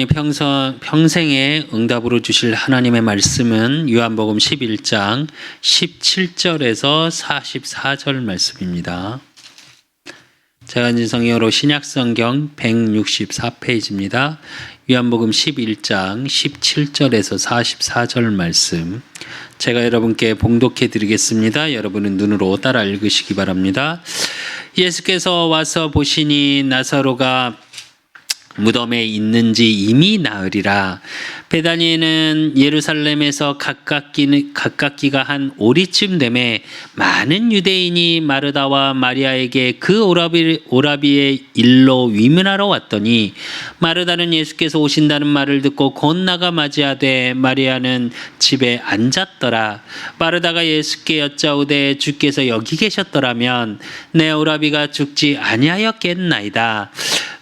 평생에 응답으로 주실 하나님의 말씀은 요한복음 11장 17절에서 44절 말씀입니다. 제가 읽은 성경으로 신약성경 164페이지입니다. 요한복음 11장 17절에서 44절 말씀 제가 여러분께 봉독해 드리겠습니다. 여러분은 눈으로 따라 읽으시기 바랍니다. 예수께서 와서 보시니 나사로가 무덤에 있는지 이미 나으리라. 베다니에는 예루살렘에서 가깝기가 한 오리쯤 되매 많은 유대인이 마르다와 마리아에게 그 오라비의 일로 위문하러 왔더니 마르다는 예수께서 오신다는 말을 듣고 곧 나가 맞이하되 마리아는 집에 앉았더라. 마르다가 예수께 여짜오되 주께서 여기 계셨더라면 내 오라비가 죽지 아니하였겠나이다.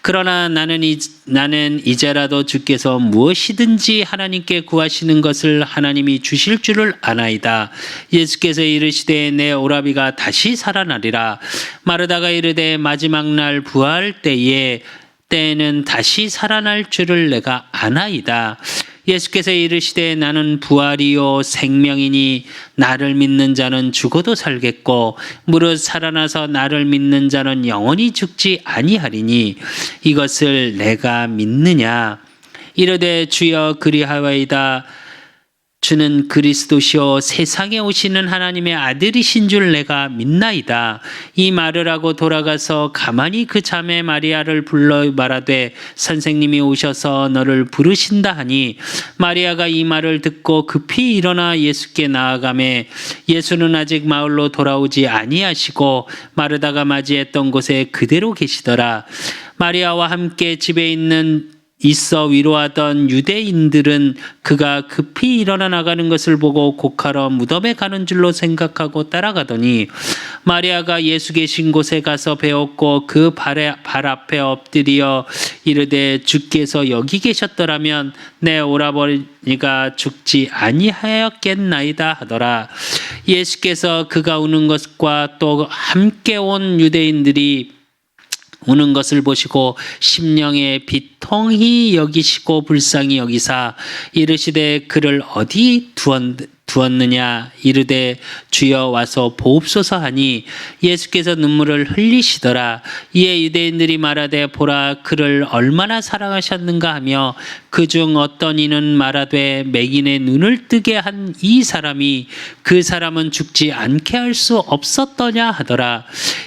그러나 나는 이제라도 주께서 무엇이든지 하나님께 구하시는 것을 하나님이 주실 줄을 아나이다. 예수께서 이르시되 내 오라비가 다시 살아나리라. 마르다가 이르되 마지막 날 부활 때에는 다시 살아날 줄을 내가 아나이다. 예수께서 이르시되 나는 부활이요 생명이니 나를 믿는 자는 죽어도 살겠고 무릇 살아나서 나를 믿는 자는 영원히 죽지 아니하리니 이것을 내가 믿느냐. 이르되 주여 그리하오이다. 주는 그리스도시요 세상에 오시는 하나님의 아들이신 줄 내가 믿나이다. 이 말을 하고 돌아가서 가만히 그 자매 마리아를 불러 말하되 선생님이 오셔서 너를 부르신다 하니 마리아가 이 말을 듣고 급히 일어나 예수께 나아가매 예수는 아직 마을로 돌아오지 아니하시고 마르다가 맞이했던 곳에 그대로 계시더라. 마리아와 함께 집에 있어 위로하던 유대인들은 그가 급히 일어나 나가는 것을 보고 곡하러 무덤에 가는 줄로 생각하고 따라가더니 마리아가 예수 계신 곳에 가서 배웠고 그 발 앞에 엎드려 이르되 주께서 여기 계셨더라면 내 오라버니가 죽지 아니하였겠나이다 하더라. 예수께서 그가 우는 것과 또 함께 온 유대인들이 우는 것을 보시고 심령에 비통히 여기시고 불쌍히 여기사 이르시되 그를 어디 두었느냐. 이르되 주여 와서 보옵소서 하니 예수께서 눈물을 흘리시더라. 이에 유대인들이 말하되 보라 그를 얼마나 사랑하셨는가 하며 그중 어떤 이는 말하되 맹인의 눈을 뜨게 한 이 사람이 그 사람은 죽지 않게 할 수 없었더냐 하더라.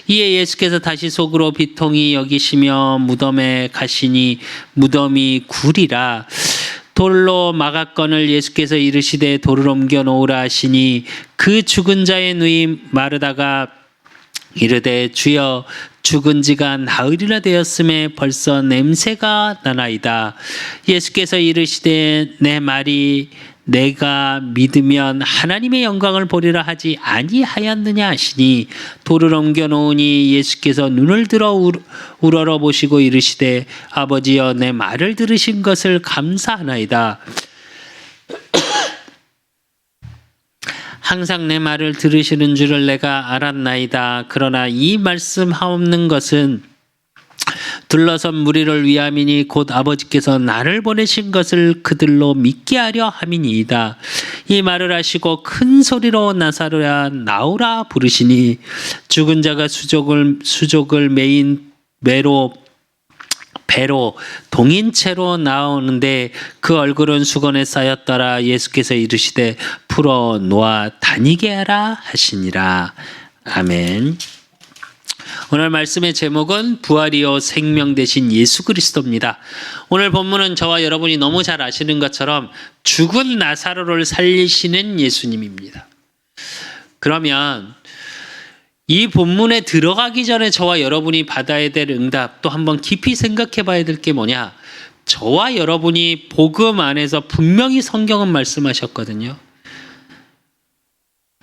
이에 예수께서 다시 속으로 비통히 여기시며 무덤에 가시니 무덤이 구리라. 돌로 막았건을 예수께서 이르시되 돌을 옮겨 놓으라 하시니 그 죽은 자의 누이 마르다가 이르되 주여 죽은 지가 나흘이나 되었음에 벌써 냄새가 나나이다. 예수께서 이르시되 내 말이 내가 믿으면 하나님의 영광을 보리라 하지 아니하였느냐 하시니 돌을 옮겨 놓으니 예수께서 눈을 들어 우러러 보시고 이르시되 아버지여 내 말을 들으신 것을 감사하나이다. 항상 내 말을 들으시는 줄을 내가 알았나이다. 그러나 이 말씀하옵는 것은 둘러선 무리를 위함이니 곧 아버지께서 나를 보내신 것을 그들로 믿게 하려 함이니이다. 이 말을 하시고 큰 소리로 나사로야 나오라 부르시니 죽은 자가 수족을 메인 배로 동인 채로 나오는데 그 얼굴은 수건에 쌓였더라. 예수께서 이르시되 풀어 놓아 다니게 하라 하시니라. 아멘. 오늘 말씀의 제목은 부활이요 생명 되신 예수 그리스도입니다. 오늘 본문은 저와 여러분이 너무 잘 아시는 것처럼 죽은 나사로를 살리시는 예수님입니다. 그러면 이 본문에 들어가기 전에 저와 여러분이 받아야 될 응답 또 한번 깊이 생각해 봐야 될 게 뭐냐? 저와 여러분이 복음 안에서 분명히 성경은 말씀하셨거든요.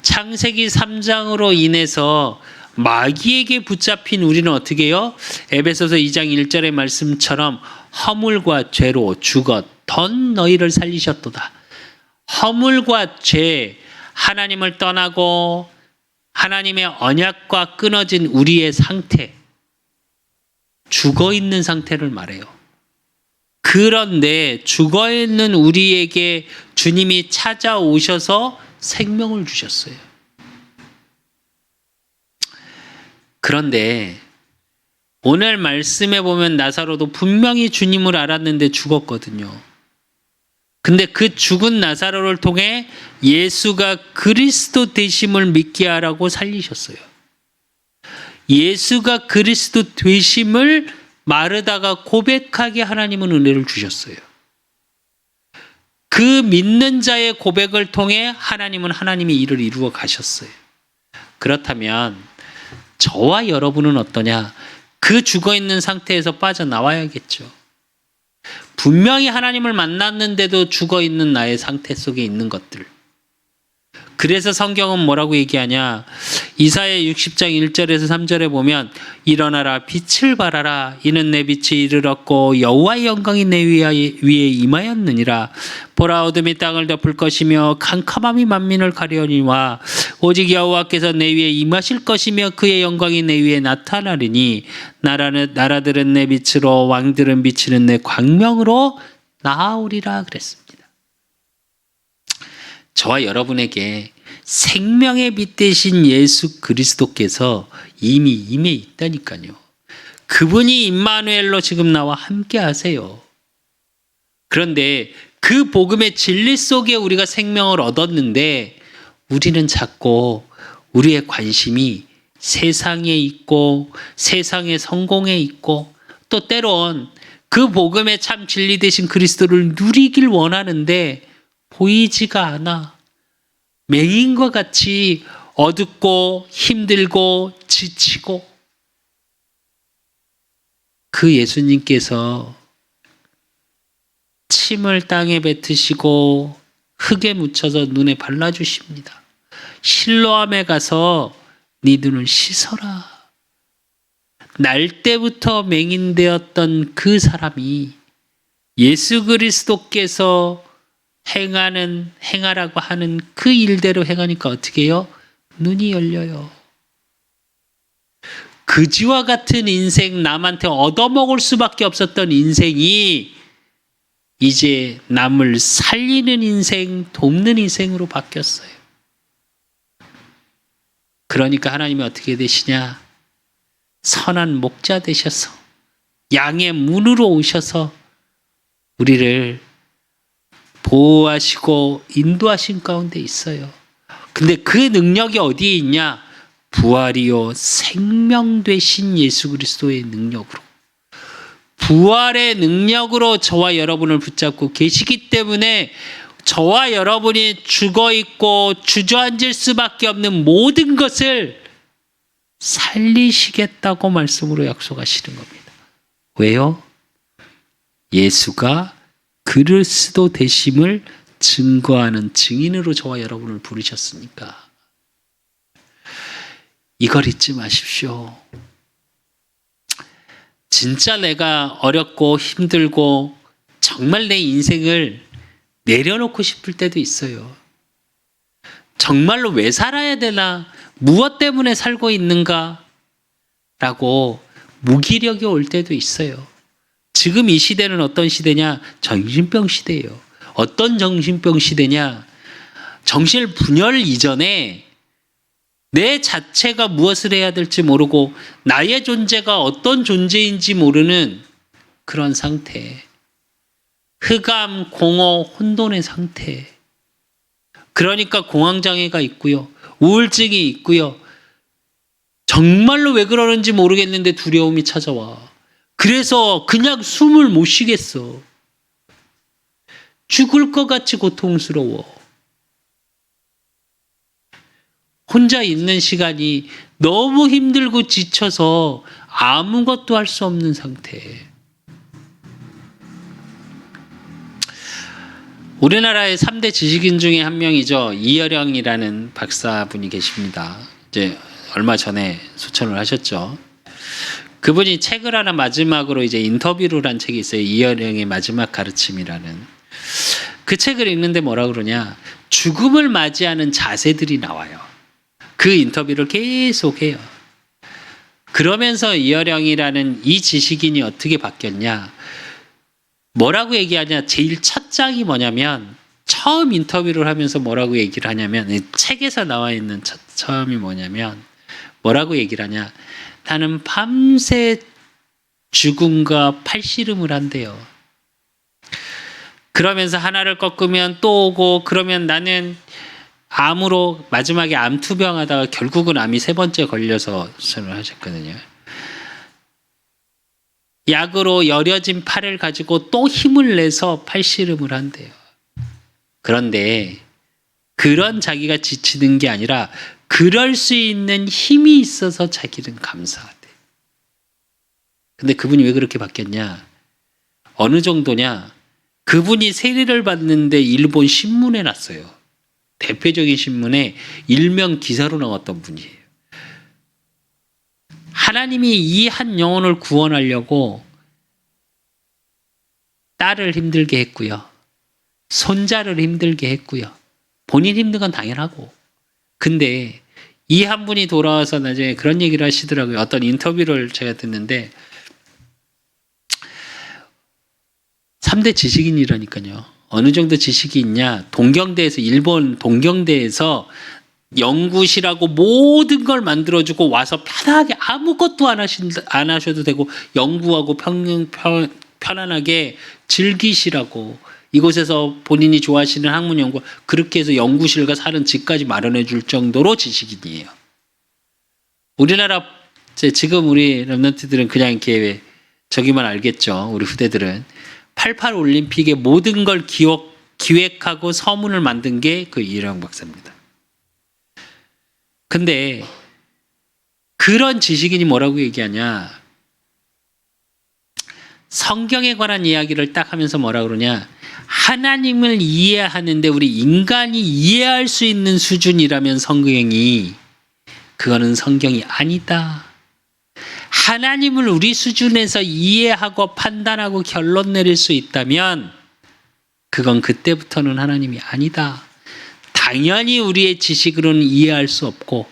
창세기 3장으로 인해서 마귀에게 붙잡힌 우리는 어떻게 해요? 에베소서 2장 1절의 말씀처럼 허물과 죄로 죽었던 너희를 살리셨도다. 허물과 죄, 하나님을 떠나고 하나님의 언약과 끊어진 우리의 상태, 죽어있는 상태를 말해요. 그런데 죽어있는 우리에게 주님이 찾아오셔서 생명을 주셨어요. 그런데 오늘 말씀에 보면 나사로도 분명히 주님을 알았는데 죽었거든요. 근데 그 죽은 나사로를 통해 예수가 그리스도 되심을 믿게 하라고 살리셨어요. 예수가 그리스도 되심을 마르다가 고백하게 하나님은 은혜를 주셨어요. 그 믿는 자의 고백을 통해 하나님은 하나님의 일을 이루어 가셨어요. 그렇다면 저와 여러분은 어떠냐? 그 죽어있는 상태에서 빠져나와야겠죠. 분명히 하나님을 만났는데도 죽어있는 나의 상태 속에 있는 것들. 그래서 성경은 뭐라고 얘기하냐? 이사야 60장 1절에서 3절에 보면 일어나라 빛을 발하라 이는 내 빛이 이르렀고 여호와의 영광이 내 위에 임하였느니라. 보라 어둠이 땅을 덮을 것이며 캄캄함이 만민을 가려니와 오직 여호와께서 내 위에 임하실 것이며 그의 영광이 내 위에 나타나리니 나라들은 내 빛으로 왕들은 비치는 내 광명으로 나아오리라 그랬습니다. 저와 여러분에게 생명의 빛 되신 예수 그리스도께서 이미 임해 있다니까요. 그분이 임마누엘로 지금 나와 함께 하세요. 그런데 그 복음의 진리 속에 우리가 생명을 얻었는데 우리는 자꾸 우리의 관심이 세상에 있고 세상의 성공에 있고 또 때론 그 복음의 참 진리 되신 그리스도를 누리길 원하는데 보이지가 않아. 맹인과 같이 어둡고 힘들고 지치고 그 예수님께서 침을 땅에 뱉으시고 흙에 묻혀서 눈에 발라주십니다. 실로암에 가서 네 눈을 씻어라. 날 때부터 맹인되었던 그 사람이 예수 그리스도께서 행하라고 하는 그 일대로 행하니까 어떻게 해요? 눈이 열려요. 그지와 같은 인생, 남한테 얻어먹을 수밖에 없었던 인생이 이제 남을 살리는 인생, 돕는 인생으로 바뀌었어요. 그러니까 하나님이 어떻게 되시냐? 선한 목자 되셔서 양의 문으로 오셔서 우리를 보호하시고 인도하신 가운데 있어요. 근데 그 능력이 어디에 있냐? 부활이요 생명 되신 예수 그리스도의 능력으로. 부활의 능력으로 저와 여러분을 붙잡고 계시기 때문에 저와 여러분이 죽어있고 주저앉을 수밖에 없는 모든 것을 살리시겠다고 말씀으로 약속하시는 겁니다. 왜요? 예수가 그리스도 되심을 증거하는 증인으로 저와 여러분을 부르셨으니까 이걸 잊지 마십시오. 진짜 내가 어렵고 힘들고 정말 내 인생을 내려놓고 싶을 때도 있어요. 정말로 왜 살아야 되나? 무엇 때문에 살고 있는가? 라고 무기력이 올 때도 있어요. 지금 이 시대는 어떤 시대냐? 정신병 시대예요. 어떤 정신병 시대냐? 정신 분열 이전에 내 자체가 무엇을 해야 될지 모르고 나의 존재가 어떤 존재인지 모르는 그런 상태. 흑암, 공허, 혼돈의 상태. 그러니까 공황장애가 있고요. 우울증이 있고요. 정말로 왜 그러는지 모르겠는데 두려움이 찾아와. 그래서 그냥 숨을 못 쉬겠어. 죽을 것 같이 고통스러워. 혼자 있는 시간이 너무 힘들고 지쳐서 아무것도 할 수 없는 상태. 우리나라의 3대 지식인 중에 한 명이죠. 이여령이라는 박사분이 계십니다. 이제 얼마 전에 소천을 하셨죠. 그분이 책을 하나 마지막으로 이제 인터뷰를 한 책이 있어요. 이여령의 마지막 가르침이라는. 그 책을 읽는데 뭐라 그러냐? 죽음을 맞이하는 자세들이 나와요. 그 인터뷰를 계속 해요. 그러면서 이여령이라는 이 지식인이 어떻게 바뀌었냐? 뭐라고 얘기하냐? 제일 첫 장이 뭐냐면 처음 인터뷰를 하면서 뭐라고 얘기를 하냐면 책에서 나와 있는 처음이 뭐냐면 뭐라고 얘기를 하냐? 나는 밤새 죽음과 팔씨름을 한대요. 그러면서 하나를 꺾으면 또 오고 그러면 나는 암으로 마지막에 암 투병하다가 결국은 암이 3번째 걸려서 수술을 하셨거든요. 약으로 여려진 팔을 가지고 또 힘을 내서 팔씨름을 한대요. 그런데 그런 자기가 지치는 게 아니라 그럴 수 있는 힘이 있어서 자기는 감사하대. 근데 그분이 왜 그렇게 바뀌었냐? 어느 정도냐? 그분이 세례를 받는데 일본 신문에 났어요. 대표적인 신문에 일면 기사로 나왔던 분이에요. 하나님이 이 한 영혼을 구원하려고 딸을 힘들게 했고요. 손자를 힘들게 했고요. 본인 힘든 건 당연하고. 근데 이 한 분이 돌아와서 나중에 그런 얘기를 하시더라고요. 어떤 인터뷰를 제가 듣는데 3대 지식인이라니까요. 어느 정도 지식이 있냐? 동경대에서 일본 동경대에서 연구실하고 모든 걸 만들어주고 와서 편하게 아무것도 안 하셔도 되고 연구하고 편안하게 즐기시라고 이곳에서 본인이 좋아하시는 학문 연구 그렇게 해서 연구실과 사는 집까지 마련해 줄 정도로 지식인이에요. 우리나라 지금 우리 랩런트들은 그냥 이렇게 저기만 알겠죠. 우리 후대들은 88 올림픽의 모든 걸 기획하고 서문을 만든 게 그 이혜령 박사입니다. 근데 그런 지식인이 뭐라고 얘기하냐? 성경에 관한 이야기를 딱 하면서 뭐라고 그러냐? 하나님을 이해하는데 우리 인간이 이해할 수 있는 수준이라면 성경이 그거는 성경이 아니다. 하나님을 우리 수준에서 이해하고 판단하고 결론 내릴 수 있다면 그건 그때부터는 하나님이 아니다. 당연히 우리의 지식으로는 이해할 수 없고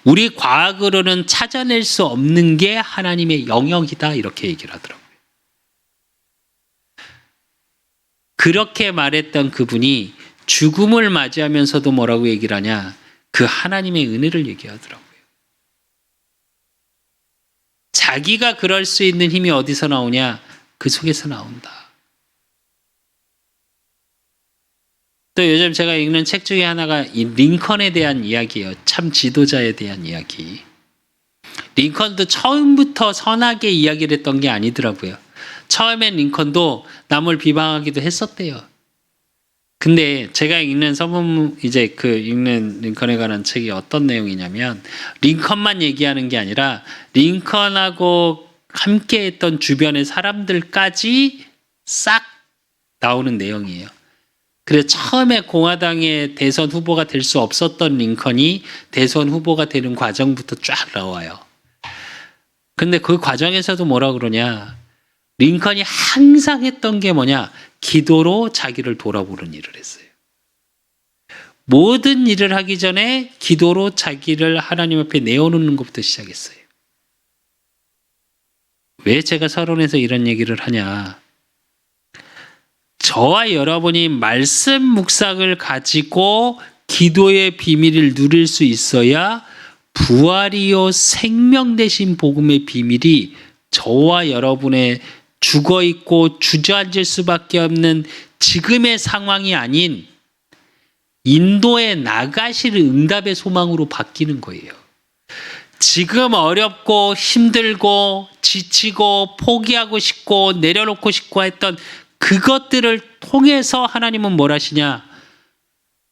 우리 과학으로는 찾아낼 수 없는 게 하나님의 영역이다. 이렇게 얘기를 하더라고요. 그렇게 말했던 그분이 죽음을 맞이하면서도 뭐라고 얘기를 하냐? 그 하나님의 은혜를 얘기하더라고요. 자기가 그럴 수 있는 힘이 어디서 나오냐? 그 속에서 나온다. 또 요즘 제가 읽는 책 중에 하나가 이 링컨에 대한 이야기예요. 참 지도자에 대한 이야기. 링컨도 처음부터 선하게 이야기를 했던 게 아니더라고요. 처음엔 링컨도 남을 비방하기도 했었대요. 근데 제가 읽는 읽는 링컨에 관한 책이 어떤 내용이냐면 링컨만 얘기하는 게 아니라 링컨하고 함께 했던 주변의 사람들까지 싹 나오는 내용이에요. 그래서 처음에 공화당의 대선 후보가 될 수 없었던 링컨이 대선 후보가 되는 과정부터 쫙 나와요. 근데 그 과정에서도 뭐라 그러냐? 링컨이 항상 했던 게 뭐냐? 기도로 자기를 돌아보는 일을 했어요. 모든 일을 하기 전에 기도로 자기를 하나님 앞에 내어놓는 것부터 시작했어요. 왜 제가 서론에서 이런 얘기를 하냐? 저와 여러분이 말씀 묵상을 가지고 기도의 비밀을 누릴 수 있어야 부활이요 생명 되신 복음의 비밀이 저와 여러분의 죽어있고 주저앉을 수밖에 없는 지금의 상황이 아닌 인도에 나가실 응답의 소망으로 바뀌는 거예요. 지금 어렵고 힘들고 지치고 포기하고 싶고 내려놓고 싶고 했던 그것들을 통해서 하나님은 뭘 하시냐?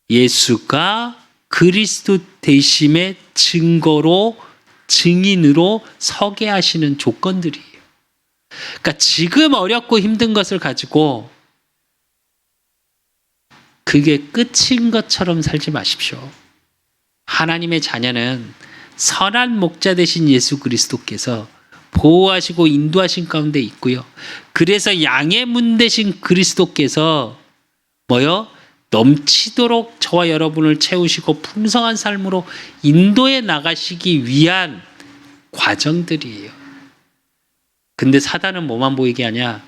예수가 그리스도 되심의 증거로 증인으로 서게 하시는 조건들이에요. 그러니까 지금 어렵고 힘든 것을 가지고 그게 끝인 것처럼 살지 마십시오. 하나님의 자녀는 선한 목자 되신 예수 그리스도께서 보호하시고 인도하신 가운데 있고요. 그래서 양의 문 되신 그리스도께서 넘치도록 저와 여러분을 채우시고 풍성한 삶으로 인도해 나가시기 위한 과정들이에요. 근데 사단은 뭐만 보이게 하냐?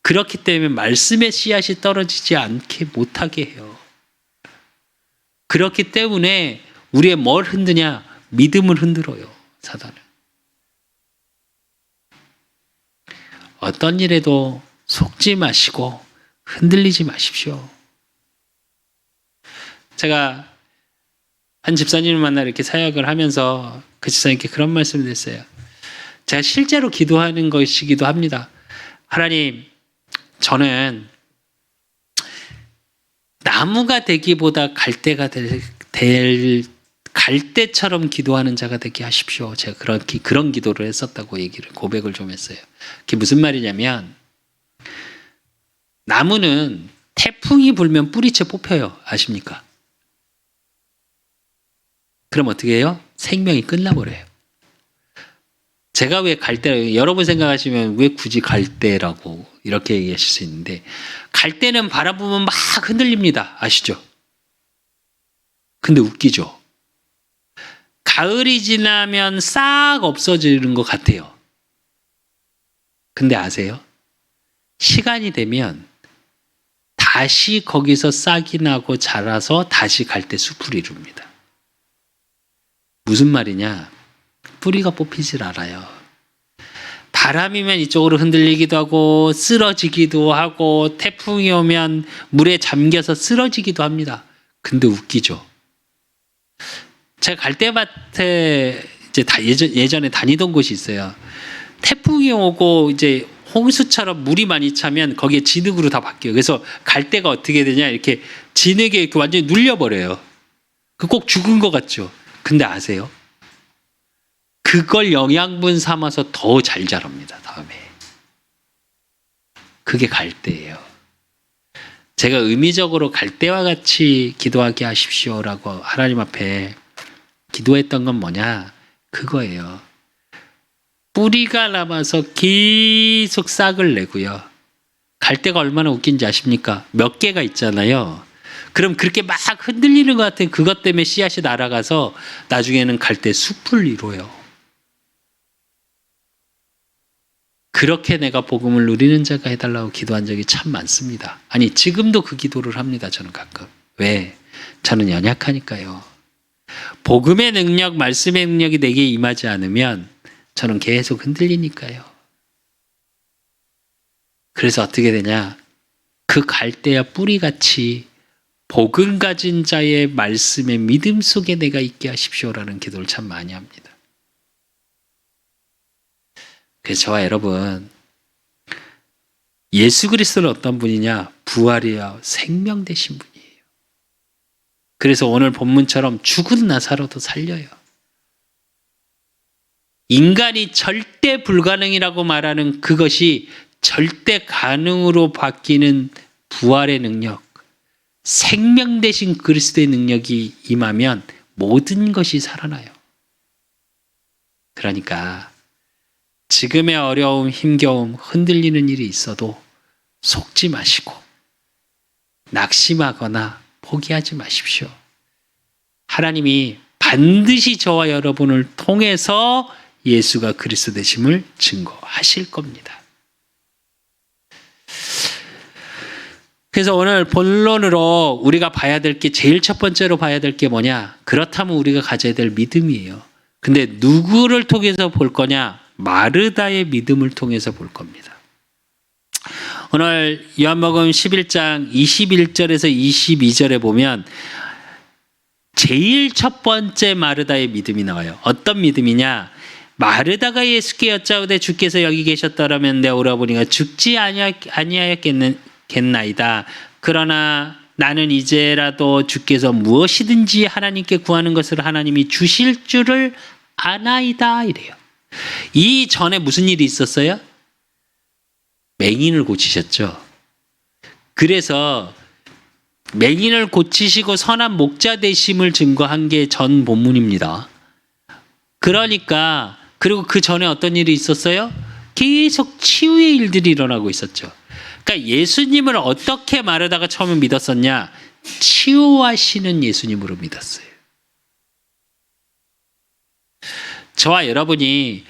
그렇기 때문에 말씀의 씨앗이 떨어지지 않게 못하게 해요. 그렇기 때문에 우리의 뭘 흔드냐? 믿음을 흔들어요, 사단은. 어떤 일에도 속지 마시고 흔들리지 마십시오. 제가 한 집사님을 만나 이렇게 사역을 하면서 그 집사님께 그런 말씀을 드렸어요. 제가 실제로 기도하는 것이기도 합니다. 하나님, 저는 나무가 되기보다 갈대가 될 갈대처럼 기도하는 자가 되게 하십시오. 제가 그런 기도를 했었다고 고백을 좀 했어요. 그게 무슨 말이냐면, 나무는 태풍이 불면 뿌리채 뽑혀요. 아십니까? 그럼 어떻게 해요? 생명이 끝나버려요. 제가 왜 여러분 생각하시면 왜 굳이 갈대라고 이렇게 얘기하실 수 있는데, 갈대는 바라보면 막 흔들립니다. 아시죠? 근데 웃기죠? 가을이 지나면 싹 없어지는 것 같아요. 근데 아세요? 시간이 되면 다시 거기서 싹이 나고 자라서 다시 갈대 숲을 이룹니다. 무슨 말이냐? 뿌리가 뽑히질 않아요. 바람이면 이쪽으로 흔들리기도 하고 쓰러지기도 하고 태풍이 오면 물에 잠겨서 쓰러지기도 합니다. 근데 웃기죠? 제가 갈대밭에 예전에 다니던 곳이 있어요. 태풍이 오고 이제 홍수처럼 물이 많이 차면 거기에 진흙으로 다 바뀌어요. 그래서 갈대가 어떻게 되냐? 이렇게 진흙에 이렇게 완전히 눌려버려요. 그 꼭 죽은 것 같죠? 근데 아세요? 그걸 영양분 삼아서 더 잘 자랍니다, 다음에. 그게 갈대예요. 제가 의미적으로 갈대와 같이 기도하게 하십시오라고 하나님 앞에 기도했던 건 뭐냐? 그거예요. 뿌리가 남아서 계속 싹을 내고요. 갈대가 얼마나 웃긴지 아십니까? 몇 개가 있잖아요. 그럼 그렇게 막 흔들리는 것 같은 그것 때문에 씨앗이 날아가서 나중에는 갈대 숲을 이뤄요. 그렇게 내가 복음을 누리는 자가 해달라고 기도한 적이 참 많습니다. 아니, 지금도 그 기도를 합니다. 저는 가끔. 왜? 저는 연약하니까요. 복음의 능력, 말씀의 능력이 내게 임하지 않으면 저는 계속 흔들리니까요. 그래서 어떻게 되냐? 그 갈대와 뿌리같이 복음 가진 자의 말씀의 믿음 속에 내가 있게 하십시오라는 기도를 참 많이 합니다. 그래서 저와 여러분, 예수 그리스도는 어떤 분이냐? 부활이요 생명 되신 분이에요. 그래서 오늘 본문처럼 죽은 나사로도 살려요. 인간이 절대 불가능이라고 말하는 그것이 절대 가능으로 바뀌는 부활의 능력, 생명 되신 그리스도의 능력이 임하면 모든 것이 살아나요. 그러니까 지금의 어려움, 힘겨움, 흔들리는 일이 있어도 속지 마시고 낙심하거나 포기하지 마십시오. 하나님이 반드시 저와 여러분을 통해서 예수가 그리스도 되심을 증거하실 겁니다. 그래서 오늘 본론으로 우리가 봐야 될 게 제일 첫 번째로 봐야 될 게 뭐냐? 그렇다면 우리가 가져야 될 믿음이에요. 근데 누구를 통해서 볼 거냐? 마르다의 믿음을 통해서 볼 겁니다. 오늘 요한복음 11장 21절에서 22절에 보면 제일 첫 번째 마르다의 믿음이 나와요. 어떤 믿음이냐? 마르다가 예수께 여짜오되 주께서 여기 계셨더라면 내가 오라보니가 죽지 아니하였겠나이다. 그러나 나는 이제라도 주께서 무엇이든지 하나님께 구하는 것을 하나님이 주실 줄을 아나이다 이래요. 이 전에 무슨 일이 있었어요? 맹인을 고치셨죠. 그래서 맹인을 고치시고 선한 목자 되심을 증거한 게 전 본문입니다. 그러니까 그리고 그 전에 어떤 일이 있었어요? 계속 치유의 일들이 일어나고 있었죠. 그러니까 예수님을 어떻게 마르다가 처음에 믿었었냐? 치유하시는 예수님으로 믿었어요. 저와 여러분이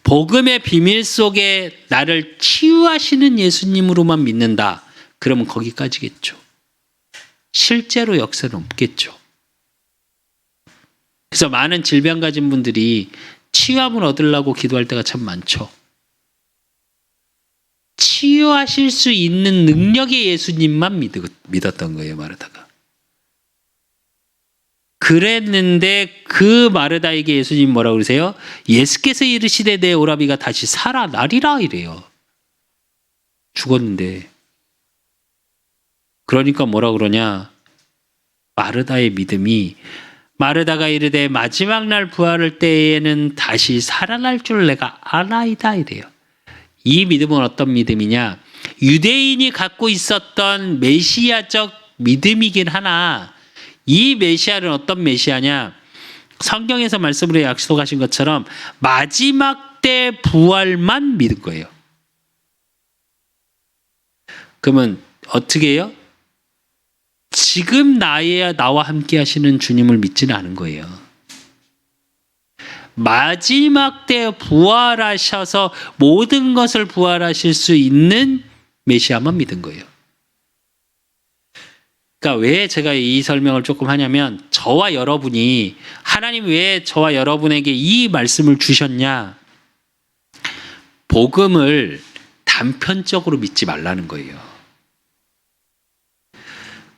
복음의 비밀 속에 나를 치유하시는 예수님으로만 믿는다. 그러면 거기까지겠죠. 실제로 역사는 없겠죠. 그래서 많은 질병 가진 분들이 치유함을 얻으려고 기도할 때가 참 많죠. 치유하실 수 있는 능력의 예수님만 믿었던 거예요, 마르다가. 그랬는데 그 마르다에게 예수님 뭐라고 그러세요? 예수께서 이르시되 내 오라비가 다시 살아나리라 이래요. 죽었는데. 그러니까 뭐라 그러냐? 마르다의 믿음이 마르다가 이르되 마지막 날 부활할 때에는 다시 살아날 줄 내가 아나이다 이래요. 이 믿음은 어떤 믿음이냐? 유대인이 갖고 있었던 메시아적 믿음이긴 하나 이 메시아는 어떤 메시아냐? 성경에서 말씀으로 약속하신 것처럼 마지막 때 부활만 믿은 거예요. 그러면 어떻게 해요? 지금 나와 함께 하시는 주님을 믿지는 않은 거예요. 마지막 때 부활하셔서 모든 것을 부활하실 수 있는 메시아만 믿은 거예요. 그러니까 왜 제가 이 설명을 조금 하냐면 저와 여러분이 하나님 왜 저와 여러분에게 이 말씀을 주셨냐? 복음을 단편적으로 믿지 말라는 거예요.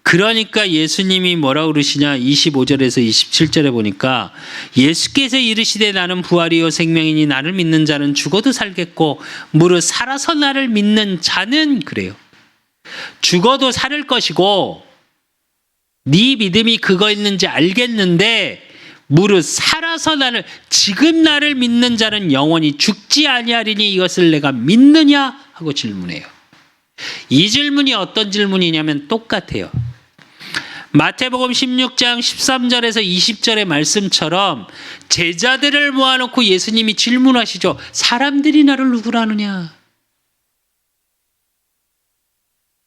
그러니까 예수님이 뭐라고 그러시냐 25절에서 27절에 보니까 예수께서 이르시되 나는 부활이요 생명이니 나를 믿는 자는 죽어도 살겠고 무릇 살아서 나를 믿는 자는 그래요. 죽어도 살을 것이고 네 믿음이 그거였는지 알겠는데 무릇 살아서 지금 나를 믿는 자는 영원히 죽지 아니하리니 이것을 내가 믿느냐 하고 질문해요. 이 질문이 어떤 질문이냐면 똑같아요. 마태복음 16장 13절에서 20절의 말씀처럼 제자들을 모아놓고 예수님이 질문하시죠. 사람들이 나를 누구라 하느냐.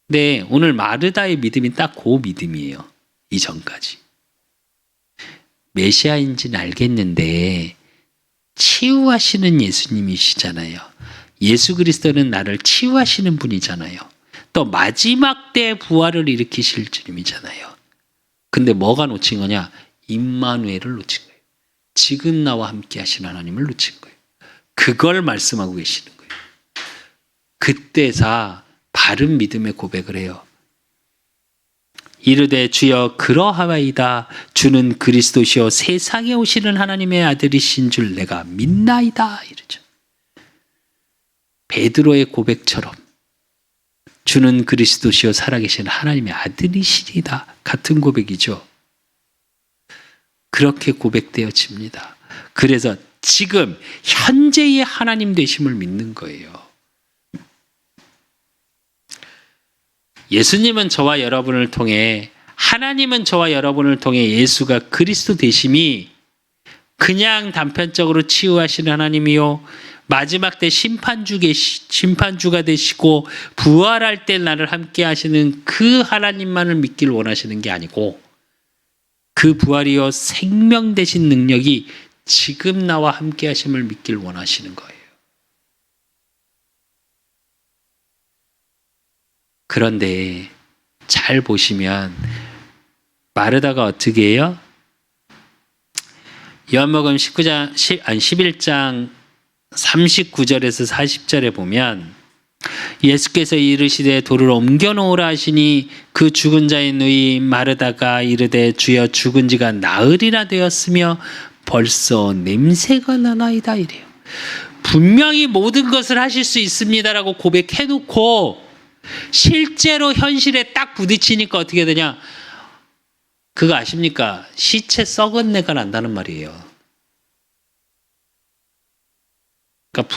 네, 오늘 마르다의 믿음이 딱 그 믿음이에요. 이전까지. 메시아인지는 알겠는데 치유하시는 예수님이시잖아요. 예수 그리스도는 나를 치유하시는 분이잖아요. 또 마지막 때 부활을 일으키실 주님이잖아요. 근데 뭐가 놓친 거냐? 임마누엘을 놓친 거예요. 지금 나와 함께 하신 하나님을 놓친 거예요. 그걸 말씀하고 계시는 거예요. 그때사 바른 믿음의 고백을 해요. 이르되 주여 그러하이다. 주는 그리스도시요 세상에 오시는 하나님의 아들이신 줄 내가 믿나이다. 이러죠. 베드로의 고백처럼 주는 그리스도시요 살아계신 하나님의 아들이시리다. 같은 고백이죠. 그렇게 고백되어집니다. 그래서 지금 현재의 하나님 되심을 믿는 거예요. 예수님은 저와 여러분을 통해 하나님은 저와 여러분을 통해 예수가 그리스도 되심이 그냥 단편적으로 치유하시는 하나님이요 마지막 때 심판주가 되시고 부활할 때 나를 함께 하시는 그 하나님만을 믿기를 원하시는 게 아니고 그 부활이요 생명 되신 능력이 지금 나와 함께 하심을 믿기를 원하시는 거예요. 그런데 잘 보시면 마르다가 어떻게 해요? 요한복음 11장 39절에서 40절에 보면 예수께서 이르시되 돌을 옮겨 놓으라 하시니 그 죽은 자의 누이 마르다가 이르되 주여 죽은 지가 나흘이나 되었으며 벌써 냄새가 나나이다 이래요. 분명히 모든 것을 하실 수 있습니다라고 고백해놓고 실제로 현실에 딱 부딪히니까 어떻게 되냐? 그거 아십니까? 시체 썩은 내가 난다는 말이에요. 그러니까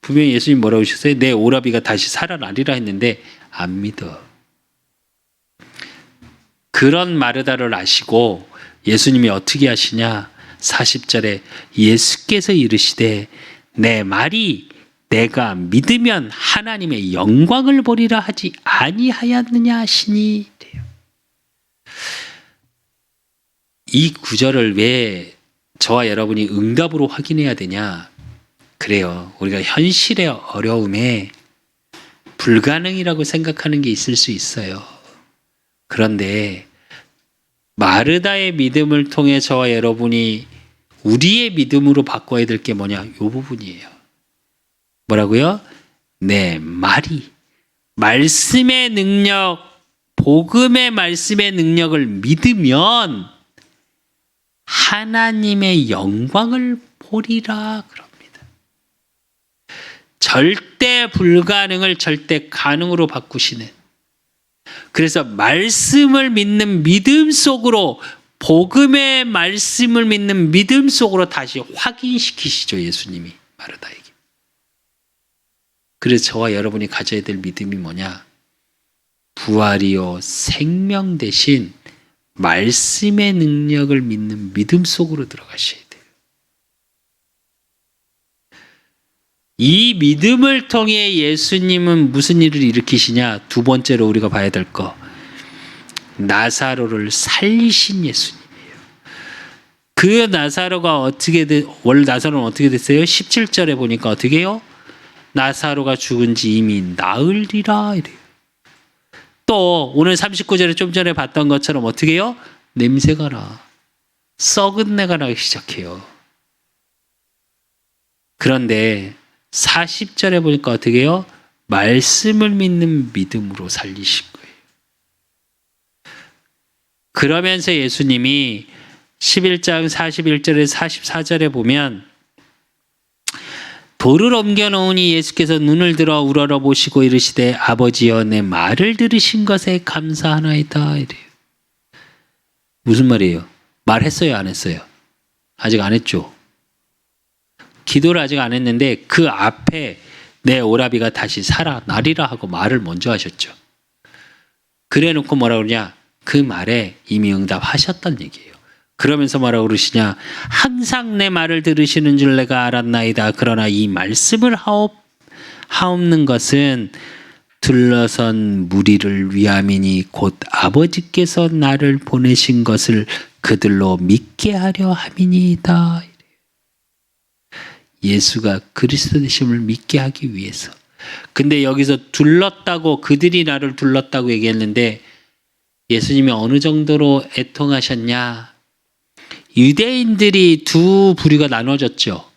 분명히 예수님 뭐라고 하셨어요? 내 오라비가 다시 살아나리라 했는데 안 믿어. 그런 마르다를 아시고 예수님이 어떻게 하시냐? 40절에 예수께서 이르시되 내 말이 내가 믿으면 하나님의 영광을 보리라 하지 아니하였느냐 하시니. 이 구절을 왜 저와 여러분이 응답으로 확인해야 되냐? 그래요. 우리가 현실의 어려움에 불가능이라고 생각하는 게 있을 수 있어요. 그런데 마르다의 믿음을 통해 저와 여러분이 우리의 믿음으로 바꿔야 될 게 뭐냐? 이 부분이에요. 뭐라고요? 네, 말씀의 능력, 복음의 말씀의 능력을 믿으면 하나님의 영광을 보리라 그럽니다. 절대 불가능을 절대 가능으로 바꾸시는, 그래서 말씀을 믿는 믿음 속으로, 복음의 말씀을 믿는 믿음 속으로 다시 확인시키시죠, 예수님이 마르다에게. 그래서 저와 여러분이 가져야 될 믿음이 뭐냐? 부활이요 생명 대신 말씀의 능력을 믿는 믿음 속으로 들어가셔야 돼요. 이 믿음을 통해 예수님은 무슨 일을 일으키시냐? 두 번째로 우리가 봐야 될 거, 나사로를 살리신 예수님이에요. 그 나사로가 원래 나사로는 어떻게 됐어요? 17절에 보니까 어떻게 해요? 나사로가 죽은 지 이미 나흘이라 이래요. 또 오늘 39절에 좀 전에 봤던 것처럼 어떻게 해요? 냄새가 나. 썩은 내가 나기 시작해요. 그런데 40절에 보니까 어떻게 해요? 말씀을 믿는 믿음으로 살리신 거예요. 그러면서 예수님이 11장 41절에 44절에 보면 돌을 옮겨놓으니 예수께서 눈을 들어 우러러 보시고 이르시되 아버지여 내 말을 들으신 것에 감사하나이다 이래요. 무슨 말이에요? 말했어요, 안 했어요? 아직 안 했죠. 기도를 아직 안 했는데 그 앞에 내 오라비가 다시 살아나리라 하고 말을 먼저 하셨죠. 그래 놓고 뭐라 그러냐? 그 말에 이미 응답하셨단 얘기예요. 그러면서 뭐라고 그러시냐? 항상 내 말을 들으시는 줄 내가 알았나이다. 그러나 이 말씀을 하옵는 것은 둘러선 무리를 위함이니 곧 아버지께서 나를 보내신 것을 그들로 믿게 하려 함이니이다. 예수가 그리스도 되심을 믿게 하기 위해서. 근데 여기서 둘렀다고, 그들이 나를 둘렀다고 얘기했는데 예수님이 어느 정도로 애통하셨냐? 유대인들이 두 부류가 나눠졌죠.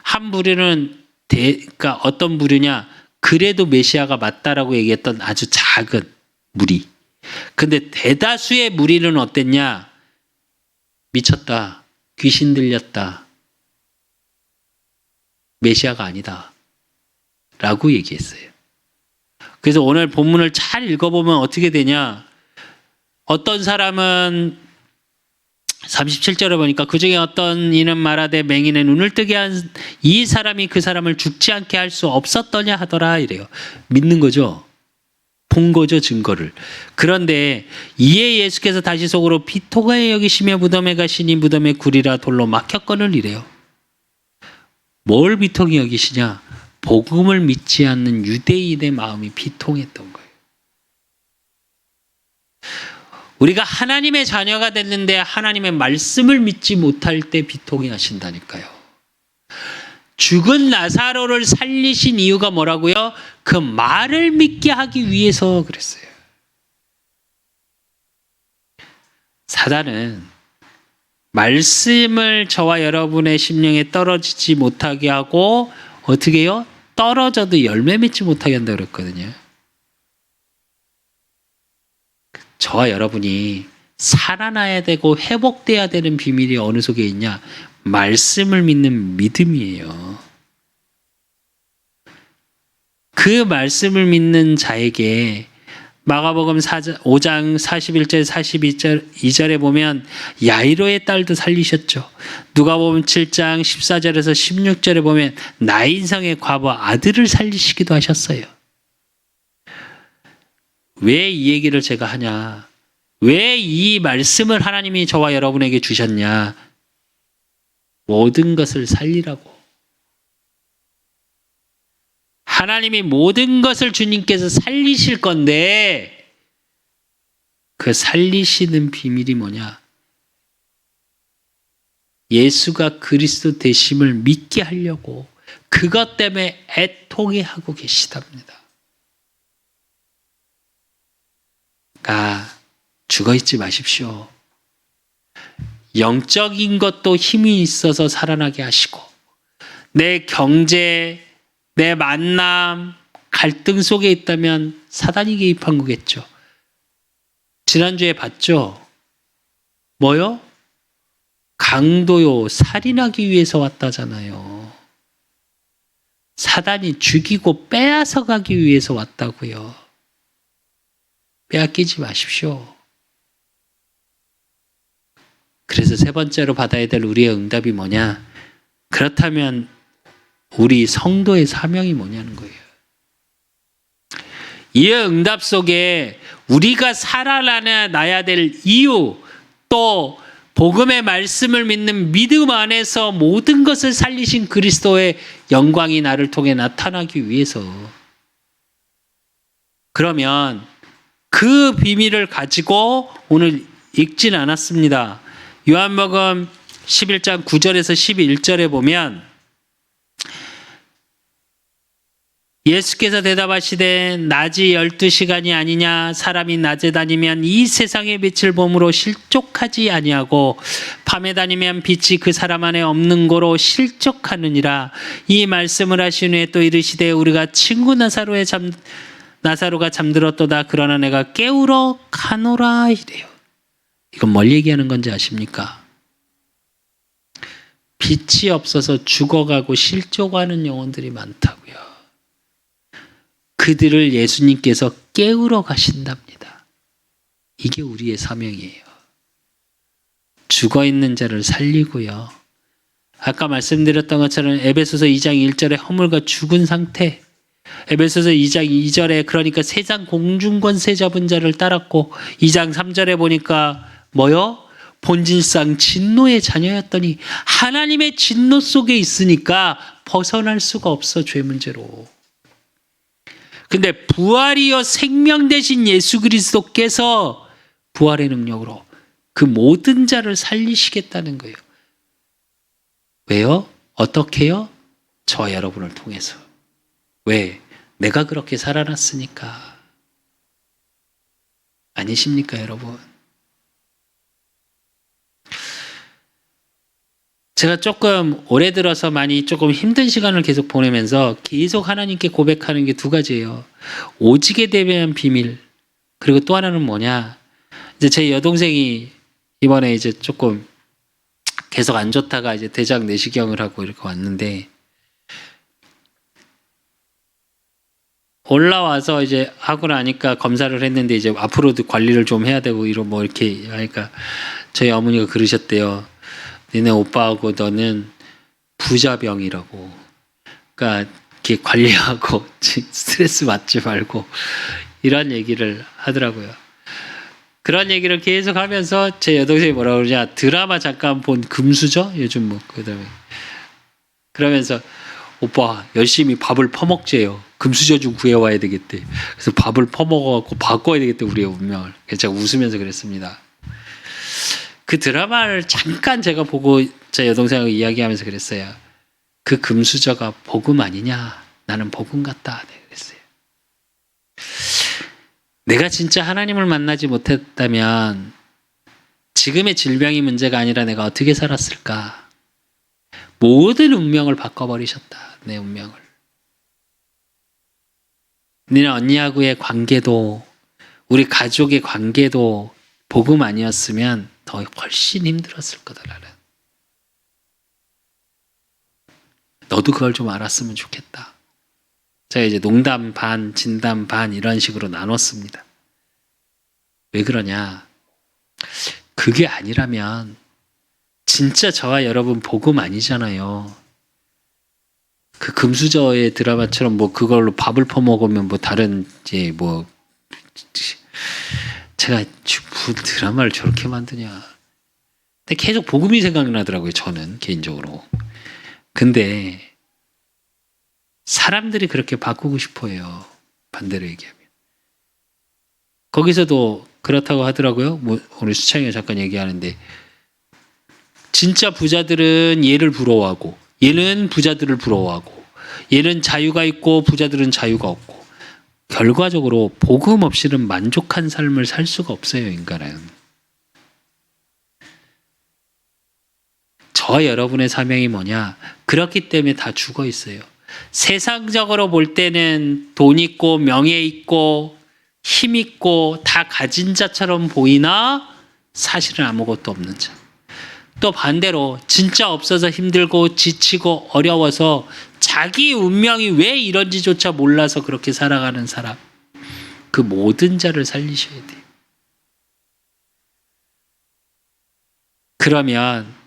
한 부류는 그러니까 어떤 부류냐? 그래도 메시아가 맞다라고 얘기했던 아주 작은 무리. 근데 대다수의 무리는 어땠냐? 미쳤다. 귀신 들렸다. 메시아가 아니다. 라고 얘기했어요. 그래서 오늘 본문을 잘 읽어보면 어떻게 되냐? 어떤 사람은 37절에 보니까 그중에 어떤 이는 말하되 맹인의 눈을 뜨게 한 이 사람이 그 사람을 죽지 않게 할 수 없었더냐 하더라 이래요. 믿는 거죠. 본 거죠, 증거를. 그런데 이에 예수께서 다시 속으로 비통하게 여기시며 무덤에 가시니 무덤에 굴이라 돌로 막혔거늘 이래요. 뭘 비통히 여기시냐? 복음을 믿지 않는 유대인의 마음이 비통했던 거예요. 우리가 하나님의 자녀가 됐는데 하나님의 말씀을 믿지 못할 때 비통해 하신다니까요. 죽은 나사로를 살리신 이유가 뭐라고요? 그 말을 믿게 하기 위해서 그랬어요. 사단은 말씀을 저와 여러분의 심령에 떨어지지 못하게 하고 어떻게 해요? 떨어져도 열매 맺지 못하게 한다고 그랬거든요. 저와 여러분이 살아나야 되고 회복돼야 되는 비밀이 어느 속에 있냐? 말씀을 믿는 믿음이에요. 그 말씀을 믿는 자에게 마가복음 5장 41절 42절에 보면 야이로의 딸도 살리셨죠. 누가복음 7장 14절에서 16절에 보면 나인성의 과부 아들을 살리시기도 하셨어요. 왜 이 얘기를 제가 하냐? 왜 이 말씀을 하나님이 저와 여러분에게 주셨냐? 모든 것을 살리라고. 하나님이 모든 것을 주님께서 살리실 건데 그 살리시는 비밀이 뭐냐? 예수가 그리스도 되심을 믿게 하려고, 그것 때문에 애통해 하고 계시답니다. 그러니까 죽어 있지 마십시오. 영적인 것도 힘이 있어서 살아나게 하시고, 내 경제, 내 만남, 갈등 속에 있다면 사단이 개입한 거겠죠. 지난주에 봤죠? 뭐요? 강도요, 살인하기 위해서 왔다잖아요. 사단이 죽이고 빼앗아 가기 위해서 왔다고요. 빼앗기지 마십시오. 그래서 세 번째로 받아야 될 우리의 응답이 뭐냐? 그렇다면 우리 성도의 사명이 뭐냐는 거예요. 이 응답 속에 우리가 살아나야 될 이유, 또 복음의 말씀을 믿는 믿음 안에서 모든 것을 살리신 그리스도의 영광이 나를 통해 나타나기 위해서. 그러면 그 비밀을 가지고 오늘 읽진 않았습니다. 요한복음 11장 9절에서 11절에 보면 예수께서 대답하시되 낮이 12시간이 아니냐, 사람이 낮에 다니면 이 세상의 빛을 보므로 실족하지 아니하고 밤에 다니면 빛이 그 사람 안에 없는 고로 실족하느니라. 이 말씀을 하신 후에 또 이르시되 우리가 친구 나사로가 잠들었도다. 그러나 내가 깨우러 가노라 이래요. 이건 뭘 얘기하는 건지 아십니까? 빛이 없어서 죽어가고 실족하는 영혼들이 많다고요. 그들을 예수님께서 깨우러 가신답니다. 이게 우리의 사명이에요. 죽어있는 자를 살리고요. 아까 말씀드렸던 것처럼 에베소서 2장 1절에 허물과 죽은 상태, 에베소서 2장 2절에 그러니까 세상 공중권세 잡은 자를 따랐고 2장 3절에 보니까 뭐요? 본질상 진노의 자녀였더니 하나님의 진노 속에 있으니까 벗어날 수가 없어, 죄 문제로. 근데 부활이여 생명 되신 예수 그리스도께서 부활의 능력으로 그 모든 자를 살리시겠다는 거예요. 왜요? 어떻게요? 저와 여러분을 통해서. 왜? 내가 그렇게 살아났으니까. 아니십니까, 여러분? 제가 조금 올해 들어서 많이 조금 힘든 시간을 계속 보내면서 계속 하나님께 고백하는 게 두 가지예요. 오직에 대한 비밀, 그리고 또 하나는 뭐냐? 이제 제 여동생이 이번에 이제 조금 계속 안 좋다가 이제 대장 내시경을 하고 이렇게 왔는데, 올라와서 이제 하고 나니까 검사를 했는데 이제 앞으로도 관리를 좀 해야 되고 이런 뭐 이렇게 하니까 저희 어머니가 그러셨대요. 니네 오빠하고 너는 부자병이라고. 그러니까 이렇게 관리하고 스트레스 받지 말고 이런 얘기를 하더라고요. 그런 얘기를 계속 하면서 제 여동생이 뭐라고 그러냐, 드라마 잠깐 본 금수저? 요즘 뭐 그다음에 그러면서 오빠 열심히 밥을 퍼먹재요. 금수저 좀 구해와야 되겠대. 그래서 밥을 퍼먹어갖고 바꿔야 되겠대, 우리의 운명을. 그래서 제가 웃으면서 그랬습니다. 그 드라마를 잠깐 제가 보고 제 여동생하고 이야기하면서 그랬어요. 그 금수저가 복음 아니냐? 나는 복음 같다. 네, 그랬어요. 내가 진짜 하나님을 만나지 못했다면 지금의 질병이 문제가 아니라 내가 어떻게 살았을까? 모든 운명을 바꿔버리셨다. 내 운명을. 니네 언니하고의 관계도, 우리 가족의 관계도 복음 아니었으면 더 훨씬 힘들었을 거다, 나는. 너도 그걸 좀 알았으면 좋겠다. 제가 이제 농담 반, 진담 반 이런 식으로 나눴습니다. 왜 그러냐? 그게 아니라면 진짜 저와 여러분 복음 아니잖아요. 그 금수저의 드라마처럼 뭐 그걸로 밥을 퍼먹으면 뭐 다른 이제 뭐 제가 무슨 드라마를 저렇게 만드냐. 근데 계속 복음이 생각나더라고요, 저는 개인적으로. 근데 사람들이 그렇게 바꾸고 싶어해요, 반대로 얘기하면. 거기서도 그렇다고 하더라고요. 뭐 오늘 수창이가 잠깐 얘기하는데 진짜 부자들은 얘를 부러워하고 얘는 부자들을 부러워하고 얘는 자유가 있고 부자들은 자유가 없고, 결과적으로 복음 없이는 만족한 삶을 살 수가 없어요, 인간은. 저와 여러분의 사명이 뭐냐? 그렇기 때문에 다 죽어 있어요. 세상적으로 볼 때는 돈 있고 명예 있고 힘 있고 다 가진 자처럼 보이나 사실은 아무것도 없는 자. 또 반대로 진짜 없어서 힘들고 지치고 어려워서 자기 운명이 왜 이런지조차 몰라서 그렇게 살아가는 사람, 그 모든 자를 살리셔야 돼요. 그러면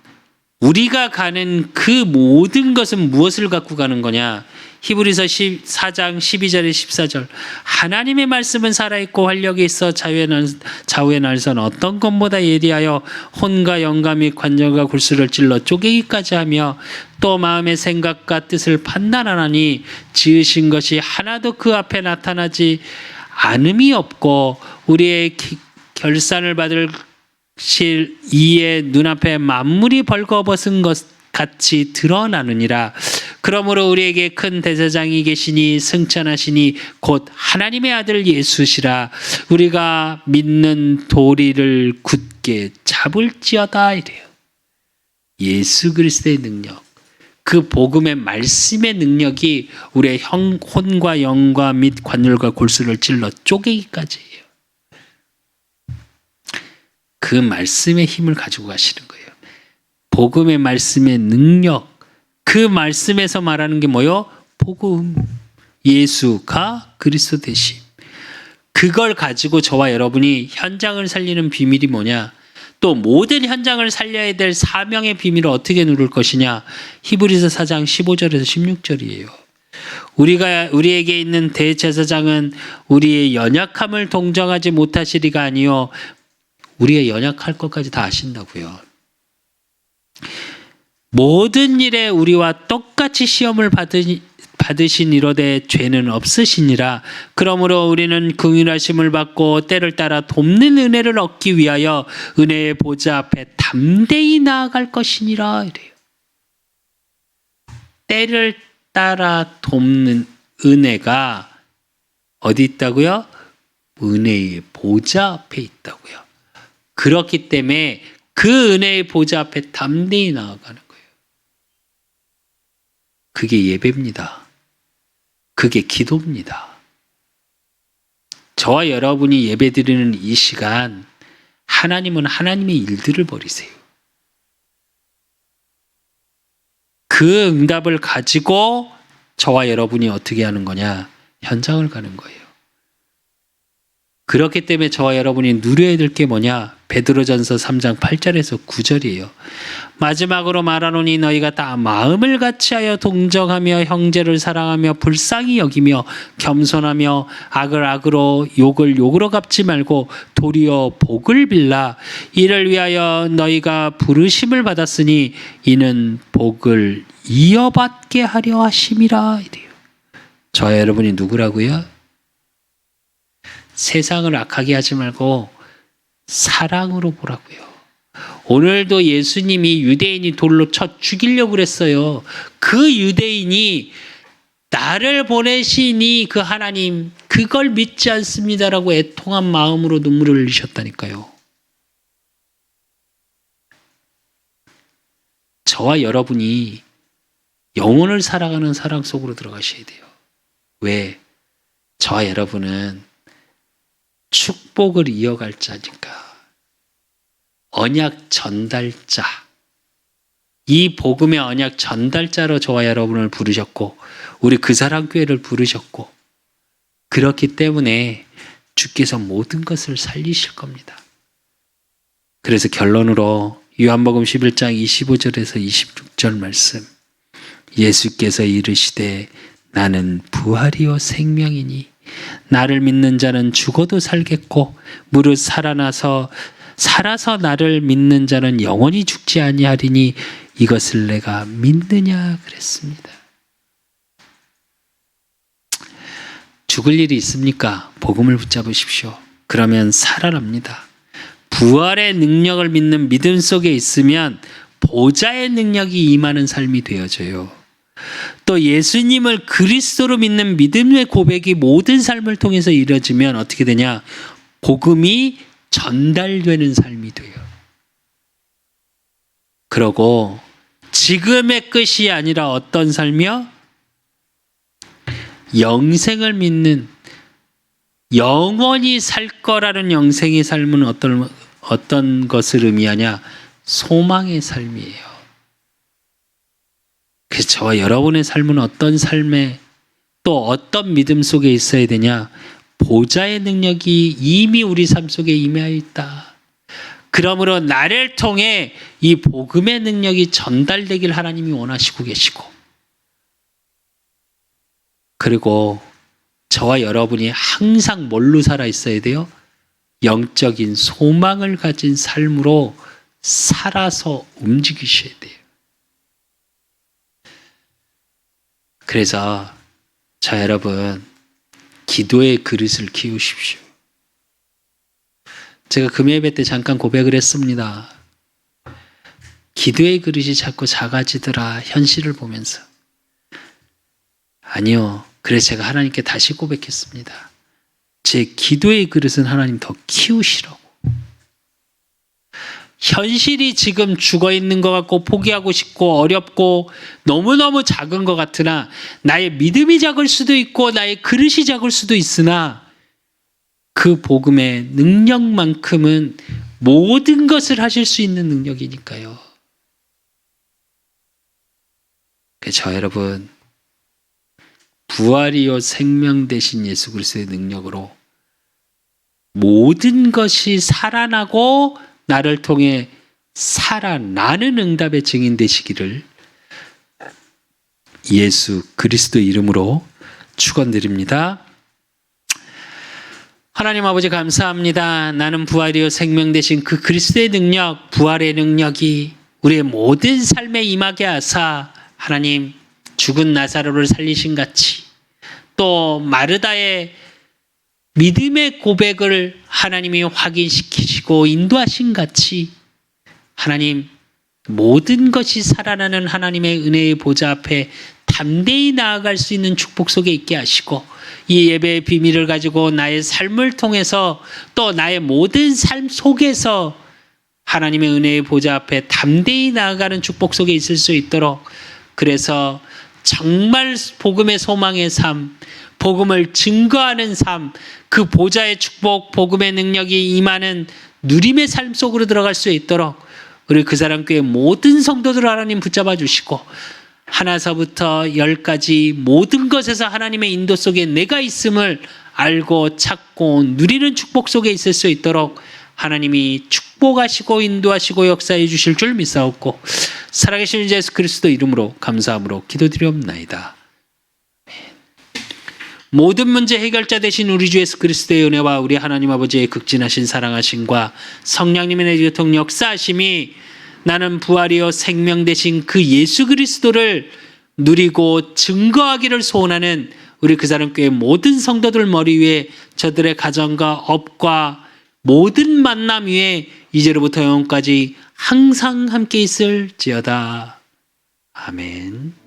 우리가 가는 그 모든 것은 무엇을 갖고 가는 거냐? 히브리서 4장 12절에 14절, 하나님의 말씀은 살아있고 활력이 있어 좌우의 날선 어떤 것보다 예리하여 혼과 영과 및 관절과 골수를 찔러 쪼개기까지 하며 또 마음의 생각과 뜻을 판단하나니 지으신 것이 하나도 그 앞에 나타나지 않음이 없고 우리의 결산을 받을 이의 눈앞에 만물이 벌거벗은 것 같이 드러나느니라. 그러므로 우리에게 큰 대제사장이 계시니 승천하시니 곧 하나님의 아들 예수시라. 우리가 믿는 도리를 굳게 잡을지어다 이래요. 예수 그리스도의 능력, 그 복음의 말씀의 능력이 우리의 혼과 영과 및 관절과 골수를 찔러 쪼개기까지 해요. 그 말씀의 힘을 가지고 가시는 거예요. 복음의 말씀의 능력, 그 말씀에서 말하는 게 뭐요? 복음, 예수가 그리스도 되심. 그걸 가지고 저와 여러분이 현장을 살리는 비밀이 뭐냐? 또 모든 현장을 살려야 될 사명의 비밀을 어떻게 누릴 것이냐? 히브리서 4장 15절에서 16절이에요. 우리에게 있는 대제사장은 우리의 연약함을 동정하지 못하시리가 아니요 우리의 연약할 것까지 다 아신다고요. 모든 일에 우리와 똑같이 시험을 받으신 이로되 죄는 없으시니라. 그러므로 우리는 긍휼하심을 받고 때를 따라 돕는 은혜를 얻기 위하여 은혜의 보좌 앞에 담대히 나아갈 것이니라 이래요. 때를 따라 돕는 은혜가 어디 있다고요? 은혜의 보좌 앞에 있다고요. 그렇기 때문에 그 은혜의 보좌 앞에 담대히 나아가는 거예요. 그게 예배입니다. 그게 기도입니다. 저와 여러분이 예배드리는 이 시간, 하나님은 하나님의 일들을 벌이세요. 그 응답을 가지고 저와 여러분이 어떻게 하는 거냐? 현장을 가는 거예요. 그렇기 때문에 저와 여러분이 누려야 될 게 뭐냐? 베드로전서 3장 8절에서 9절이에요. 마지막으로 말하노니 너희가 다 마음을 같이하여 동정하며 형제를 사랑하며 불쌍히 여기며 겸손하며 악을 악으로 욕을 욕으로 갚지 말고 도리어 복을 빌라. 이를 위하여 너희가 부르심을 받았으니 이는 복을 이어받게 하려 하심이라 이래요. 저와 여러분이 누구라고요? 세상을 악하게 하지 말고 사랑으로 보라고요. 오늘도 예수님이 유대인이 돌로 쳐 죽이려고 그랬어요. 그 유대인이 나를 보내시니 그 하나님 그걸 믿지 않습니다라고 애통한 마음으로 눈물을 흘리셨다니까요. 저와 여러분이 영혼을 살아가는 사랑 속으로 들어가셔야 돼요. 왜? 저와 여러분은 축복을 이어갈 자니까. 언약 전달자. 이 복음의 언약 전달자로 저와 여러분을 부르셨고 우리 그 사람 교회를 부르셨고 그렇기 때문에 주께서 모든 것을 살리실 겁니다. 그래서 결론으로 요한복음 11장 25절에서 26절 말씀, 예수께서 이르시되 나는 부활이요 생명이니 나를 믿는 자는 죽어도 살겠고 무릇 살아서 나를 믿는 자는 영원히 죽지 아니하리니 이것을 내가 믿느냐 그랬습니다. 죽을 일이 있습니까? 복음을 붙잡으십시오. 그러면 살아납니다. 부활의 능력을 믿는 믿음 속에 있으면 보좌의 능력이 임하는 삶이 되어져요. 또 또 예수님을 그리스도로 믿는 믿음의 고백이 모든 삶을 통해서 이루어지면 어떻게 되냐? 복음이 전달되는 삶이 돼요. 그러고 지금의 끝이 아니라 어떤 삶이요? 영생을 믿는, 영원히 살 거라는 영생의 삶은 어떤 것을 의미하냐? 소망의 삶이에요. 그래서 저와 여러분의 삶은 어떤 삶에, 또 어떤 믿음 속에 있어야 되냐? 보좌의 능력이 이미 우리 삶 속에 임하여 있다. 그러므로 나를 통해 이 복음의 능력이 전달되길 하나님이 원하시고 계시고, 그리고 저와 여러분이 항상 뭘로 살아 있어야 돼요? 영적인 소망을 가진 삶으로 살아서 움직이셔야 돼요. 그래서 여러분, 기도의 그릇을 키우십시오. 제가 금요 예배 때 잠깐 고백을 했습니다. 기도의 그릇이 자꾸 작아지더라, 현실을 보면서. 아니요. 그래서 제가 하나님께 다시 고백했습니다. 제 기도의 그릇은 하나님 더 키우시라고. 현실이 지금 죽어 있는 것 같고 포기하고 싶고 어렵고 너무너무 작은 것 같으나, 나의 믿음이 작을 수도 있고 나의 그릇이 작을 수도 있으나, 그 복음의 능력만큼은 모든 것을 하실 수 있는 능력이니까요. 그래서 여러분, 부활이요 생명 되신 예수 그리스도의 능력으로 모든 것이 살아나고 나를 통해 살아나는 응답의 증인 되시기를 예수 그리스도 이름으로 축원드립니다. 하나님 아버지 감사합니다. 나는 부활이요 생명 되신 그 그리스도의 능력, 부활의 능력이 우리의 모든 삶에 임하게 하사, 하나님 죽은 나사로를 살리신 같이, 또 마르다의 믿음의 고백을 하나님이 확인시키시고 인도하신 같이, 하나님 모든 것이 살아나는 하나님의 은혜의 보좌 앞에 담대히 나아갈 수 있는 축복 속에 있게 하시고, 이 예배의 비밀을 가지고 나의 삶을 통해서, 또 나의 모든 삶 속에서 하나님의 은혜의 보좌 앞에 담대히 나아가는 축복 속에 있을 수 있도록, 그래서 정말 복음의 소망의 삶, 복음을 증거하는 삶, 그 보좌의 축복, 복음의 능력이 임하는 누림의 삶 속으로 들어갈 수 있도록 우리 그 사람 교회 모든 성도들 하나님 붙잡아 주시고, 하나서부터 10까지 모든 것에서 하나님의 인도 속에 내가 있음을 알고 찾고 누리는 축복 속에 있을 수 있도록 하나님이 축복하시고 인도하시고 역사해 주실 줄 믿사옵고, 살아계신 예수 그리스도 이름으로 감사함으로 기도드리옵나이다. 모든 문제 해결자 되신 우리 주 예수 그리스도의 은혜와 우리 하나님 아버지의 극진하신 사랑하심과 성령님의 내교통 역사하심이, 나는 부활이요 생명 되신 그 예수 그리스도를 누리고 증거하기를 소원하는 우리 그 사람 교회 모든 성도들 머리 위에, 저들의 가정과 업과 모든 만남 위에 이제로부터 영원까지 항상 함께 있을지어다. 아멘.